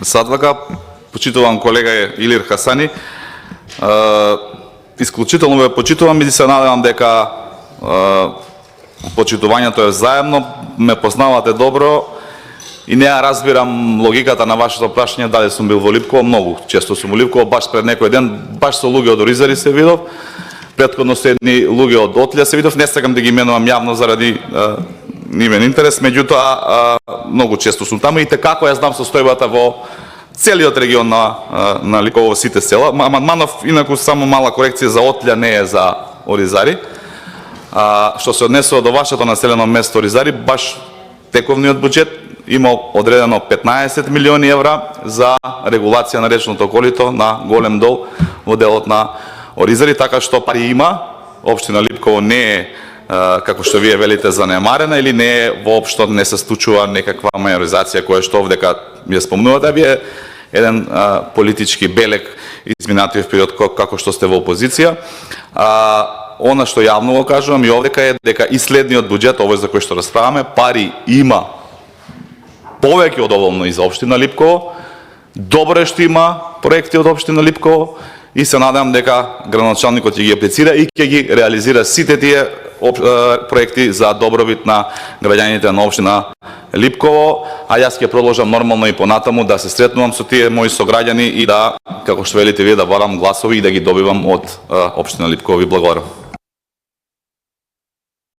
Садлага, почитувам колега Илир Хасани. Исклучително ве почитувам и се надевам дека почитувањето е заедно, ме познавате добро и не ја разбирам логиката на вашето прашање дали сум бил во Липково. Многу често сум во Липково, баш пред некој ден, баш со луѓе од Оризари се видов, претходно со едни луѓе од Отлија се видов, не сакам да ги именувам јавно заради имен интерес, меѓутоа многу често сум таму и како ја знам состојбата во целиот регион на Липково, сите села. Амандманов, инаку само мала корекција, за Отлја, не е за Оризари. Што се однесува до вашето населено место Оризари, баш тековниот буџет има одредено 15 милиони евра за регулација на речното корито на Голем дол во делот на Оризари, така што пари има. Општина Липково не е, како што вие велите, занемарена или не е воопшто, не се случува некаква мајоризација која што овдека ја спомнувате. Вие еден политички белег изминатиот период како што сте во опозиција. Она што јавно го кажувам и овдека е дека и следниот буџет, овој за кој што расправаме, пари има повеќе од доволно и за општина Липково. Добро е што има проекти од општина Липково и се надевам дека градоначалникот ќе ги аплицира и ќе ги реализира сите тие проекти за добробит на граѓаните на општина Липково, а јас ќе продолжам нормално и понатаму да се сретнувам со тие мои сограѓани и да, како што велите вие, да барам гласови и да ги добивам од општина Липково. Ви благодарам.